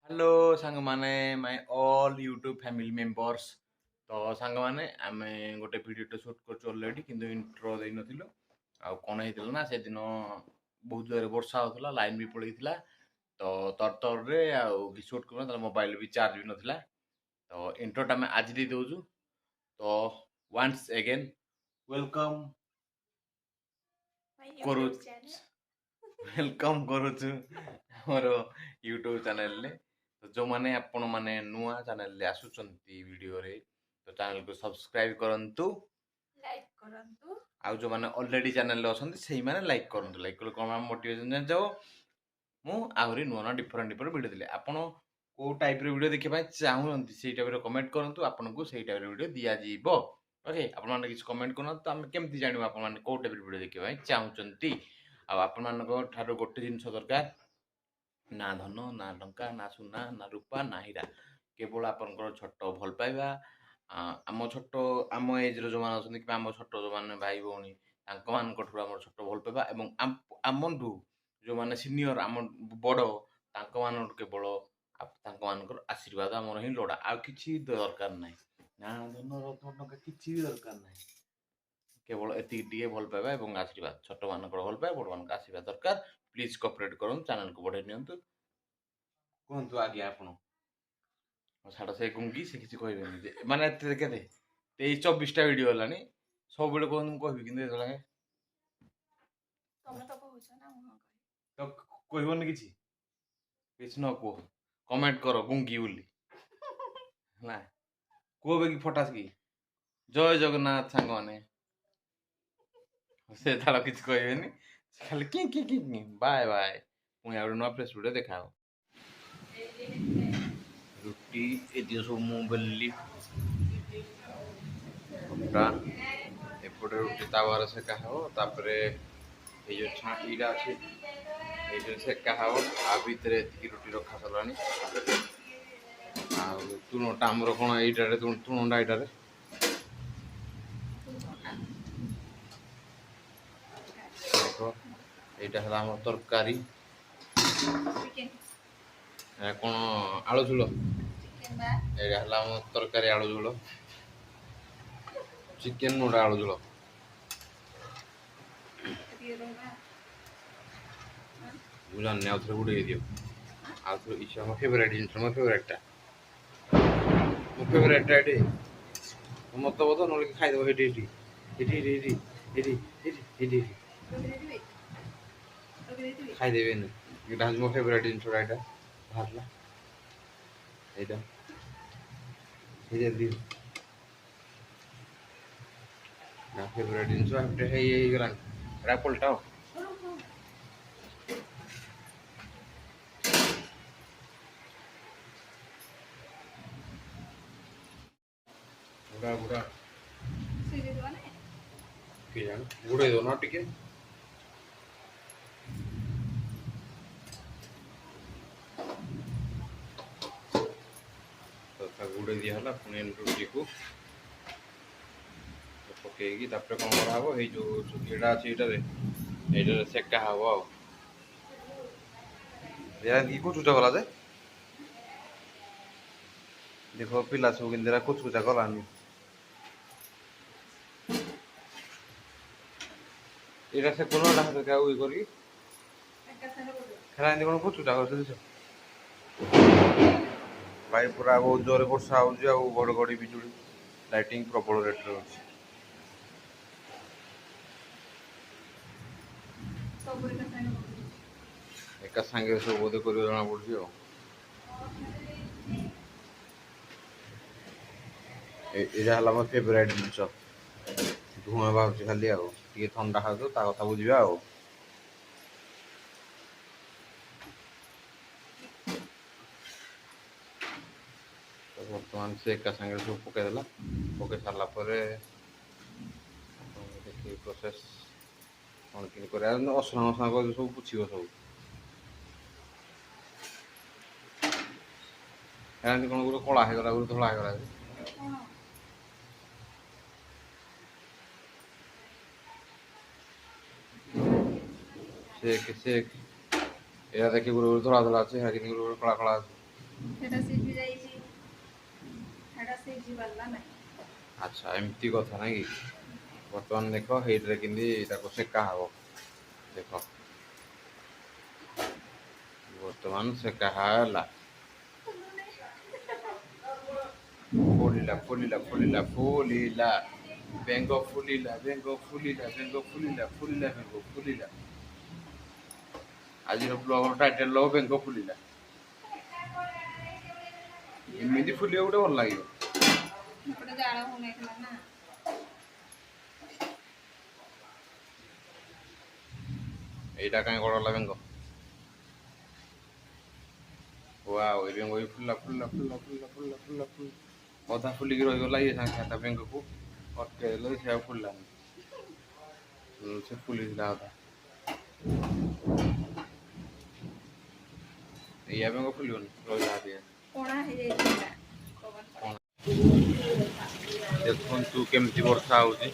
Hello सांग माने my all YouTube family members. तो सांग माने आमे गोटे वीडियो शूट कर ऑलरेडी किंतु इंट्रो देई नथिलो। आ कोन हेतिला ना से दिन बहुत जोरे वर्षा होतला, लाइन भी पळेइथिला। तो तर रे आ शूट करना त मोबाइल भी चार्ज भी नथिला। तो इंट्रो टा मैं आज दे दोजु। तो वंस अगेन वेलकम My करू YouTube channel. वेलकम करूछु हमर यूट्यूब चैनल ले। तो जो माने आपण माने नुआ चैनल ले आसुचंती वीडियो रे तो चैनल को सब्सक्राइब करंतु। Like करंतु। आ जो माने ऑलरेडी चैनल ले अछंती सेही माने लाइक करंतु। लाइक कले कोन मोटिवेशन जान जाओ मु आहुरी नुआ डिफरेंट वीडियो दिले आपण को टाइप रे वीडियो देखि पाए चाहुंती सेही टाइप रे कमेंट करंतु। आपण को सेही टाइप रे वीडियो दिया जीवो। ओके आपण माने किछ कमेंट करन तो हम केमति जानिबो आपण माने को टाइप रे वीडियो देखि पाए चाहुचंती। आ आपण मानको ठारो गोटे जिंस दरकार ना धन ना टंका ना सुना ना रूपा ना हीरा केवल आपनकर छोट भल पाइबा। आम छोट आम एज रो जो मान अछंती कि आम छोट जो माने भाई भौणी तांको मानकठु आम छोट भल पाइबा एवं आमठु जो माने सीनियर आम बड़ तांको मान केवल तांको मानकर आशीर्वाद आमर ही लोड़ा आ किछि दरकार नाही। ना धन रत्न टंका किछि भी दरकार नाही। केवल एति टिके भल पाइबा एवं आशीर्वाद छोट मानकर भल पाइबा बड़ मानकर आशीर्वाद दरकार। प्लीज कोऑपरेट करन चैनल को बढ़ाई नियंतु। कुहतु आगे आपण छाड़ से गुंगी से किसी कहबेनि जे माने एते केते 23-24 वीडियो हलानी सब बेले कहन मु कहबी किंतु एतला तमे तो कहउछ ना मु कहि। तो कहबोनी किछि किछ न को कमेंट करो गुंगी बोली हला कोबे की फटास की जय जगन्नाथ सांग माने से थाला किछ कहबेनि खाली की बाय बाय पुनी आउड न फ्रेश वीडियो देखाओ। रुटी एदियो सब मु बेलली टा एपटे रुटी तावार सेका हो तापरे ये जो छाटीटा अछि ये जो सेका हो आ भितरे एतिकी रुटी रखा सरलानी आ तुनोटा हमर कोन एइटारे तुनोटा एइटारे देखो एइटा हला हमर तरकारी चिकन ए कोन आलू झुलो चिकन बा एइटा हला हमर तरकारी आलू झुलो चिकन नोडा आलू झुलो एतिके रहबा। बुझान ने आउथरे उडे दियो आउथरे इच्छा हमर फेवरेट जिंस हमर फेवरेटटा मो फेवरेटटा एटी मत बतो नले खाइ देबो हेटी हेटी हेटी हेटी हेटी हेटी हेटी रबि देबे रबि देबे खाइ देबेनि एटा हज मो फेवरेट जिंस एटा भातला एटा हेजे दी ना फेवरेट जिंस एटा हे गला रैपलटा बुढ़ा बुढ़ा सिरे दवाने के जान बुढ़े दो ना टिके तो ता गुड़े दिया हला पुणे रुटी को पकेगी तापर कोन करा हबो ए जो सुकेडा अछि एटा सेका हबो या की को चुटा गला जे देखो पिला सब किंदिरा कुछ कुचा गलानी एटा से कोनो ना हाथ का उई करी एका सारे बोल खरा इंदी कोनो कुछ चुटा कर दिस भाई पूरा बहुत जोरे वर्षा हो जे आ घड़घड़ी बिजुली लाइटिंग प्रबल रेट रे अछि सब एका सारे बोल एका संगे सब बोधे करियो जना पड़छि हो एजा हला मोर फेवरेट जिंस धुआं बाहर खाली आ टिके ठंडा हा तो ता कथा बुझिबा आ तो वर्तमान से एका संगे सब पके देला पके सारला परे देखि प्रोसेस कोन कि करे असना असना को सब पुछिबो सब एंड कोन गुरो कला हे गला गुरो धला हे गला कोन से एरा देखि गुरो धला धला अछि हाकि गुरो कला कला ସେଟା ସିଝି ଯାଇଛି, ସେଟା ସିଝି ପାରିଲା ନାହିଁ। ଆଚ୍ଛା ଏମିତି କଥା ନାଇଁ କି? ବର୍ତ୍ତମାନ ଦେଖ ହେଇଥିରେ କେମିତି ତାକୁ ସେକା ହବ। ଦେଖ ବର୍ତ୍ତମାନ ସେକା ହେଲା। ଫୁଲିଲା ଫୁଲିଲା ଫୁଲିଲା ଫୁଲିଲା ବେଙ୍ଗ ଫୁଲିଲା ବେଙ୍ଗ ଫୁଲିଲା ବେଙ୍ଗ ଫୁଲିଲା ଫୁଲିଲା ବେଙ୍ଗ ଫୁଲିଲା। ଆଜିର ବ୍ଲଗର ଟାଇଟେଲ ଦବ ବେଙ୍ଗ ଫୁଲିଲା। ଏମିତି ଫୁଲିବ ଗୋଟେ ଭଲ ଲାଗିବ। ଗୋଟେ ଜାଳ ହଉନଥିଲା ନା। ଏଇଟା କାଇଁ ବଡ଼ ହେଲା ବେଙ୍ଗ? ୱାଓ ଏ ବେଙ୍ଗ ବି ଫୁଲିଲା ଫୁଲିଲା ଫୁଲିଲା ଫୁଲିଲା ଫୁଲିଲା ଫୁଲିଲା ଫୁଲିଲା। ଅଧା ଫୁଲିକି ରହିଗଲା ଇଏ ସାଙ୍ଗେ ସାଙ୍ଗେ ବେଙ୍ଗକୁ ଅଟକେଇ ଦେଲେ ସେ ଆଉ ଫୁଲିଲାନି। ସେ ଫୁଲିଥିଲା ଅଧା। ଏଇଆ ବେଙ୍ଗ ଫୁଲିବନି ରହିଲା ଅଧିକା। କଣା ହେଇଯାଇଛି ଏଟା। ଦେଖନ୍ତୁ କେମିତି ବର୍ଷା ହଉଛି।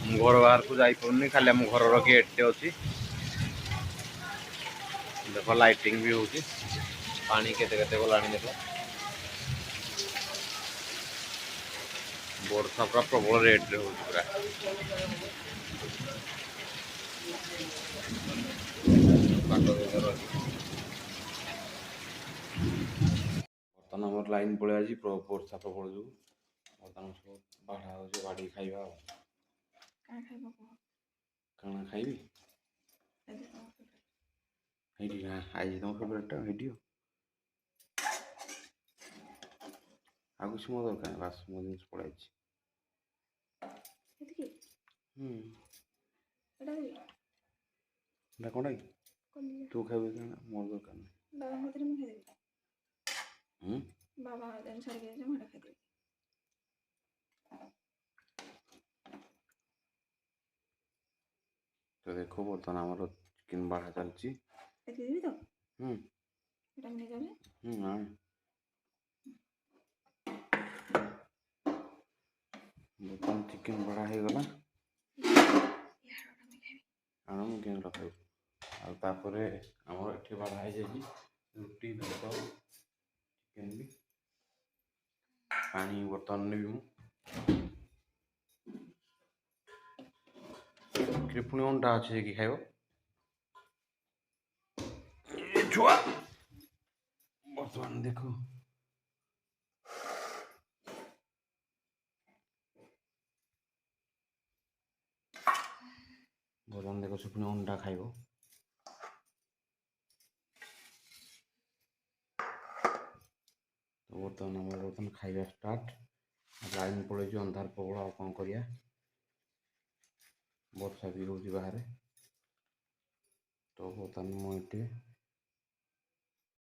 ମୁଁ ଘର ବାହାରକୁ ଯାଇପାରୁନି, ଖାଲି ଆମ ଘରର ଗେଟଟେ ଅଛି। ଦେଖ ଲାଇଟିଂ ବି ହଉଛି, ପାଣି କେତେ କେତେ ଗଲାଣି ଦେଖ। ବର୍ଷା ପୁରା ପ୍ରବଳ ରେଟରେ ହଉଛି ପୁରା। ବର୍ତ୍ତମାନ ଆମର ଲାଇନ୍ ପଳେଇ ଆଇଛି ବର୍ଷା ପ୍ରବଳ ଯୋଗୁଁ। ବର୍ତ୍ତମାନ ସବୁ ବାଢ଼ା ହଉଛି, ବାଢ଼ିକି ଖାଇବା ଆଉ। କାଣା ଖାଇବ କୁହ? କାଣା ଖାଇବି? ଆଜି କଣ ଖାଇବ? ହେଇଟି ଆଜି ତମ ଫେବରାଇଟଟା ହେଇଟି। ଆଉ କିଛି ମୋ ଦରକାର ନାହିଁ, ବାସ୍ ମୋ ଜିନିଷ ପଳେଇ ଆଇଛି। ଏତିକି? ଏଟା ଦେବି? ଏଟା କଣଟା କି? କଲିଜା। ତୁ ଖାଇବୁ ଯଦି ଆଣ, ମୋର ଦରକାର ନାହିଁ। ବାବାଙ୍କ ହାତରେ ମୁଁ ଖାଇଦେବି। ହୁଁ? ବାବା ଯେନ୍ ଛାଡ଼ିକି ଯାଇଛନ୍ତି ମୁଁ ହେଟା ଖାଇଦେବି। ତ ଦେଖ ବର୍ତ୍ତମାନ ଆମର ଚିକେନ୍ ବାଢ଼ା ଚାଲିଛି। ଏତିକି ଦେବି ତ? ହୁଁ ଏଟା ମୁଁ ନେଇଯାଉଛି? ଆଣେ। ବର୍ତ୍ତମାନ ଚିକେନ୍ ବଢ଼ା ହେଇଗଲା। ଆଣ ମୁଁ କେମିତି ରଖାଇବି। ଆଉ ତାପରେ ଆମର ଏଠି ବାଢ଼ା ହେଇଯାଇଛି ରୁଟି, ଭାତ, ଚିକେନ୍ ବି। ପାଣି ବର୍ତ୍ତମାନ ନେବି ମୁଁ। ଏଥିରେ ପୁଣି ଅଣ୍ଡା ଅଛି ଯେ କିଏ ଖାଇବ? ଏ ଛୁଆ ବର୍ତ୍ତମାନ ଦେଖ ବର୍ତ୍ତମାନ ଦେଖ ସେ ପୁଣି ଅଣ୍ଡା ଖାଇବ। ତ ବର୍ତ୍ତମାନ ଖାଇବା ଷ୍ଟାର୍ଟ। ଲାଇନ୍ ପଳେଇଛି, ଅନ୍ଧାର ପ୍ରବଳ, ଆଉ କ'ଣ କରିବା। ବର୍ଷା ବି ହେଉଛି ବାହାରେ। ତ ବର୍ତ୍ତମାନ ମୁଁ ଏଠି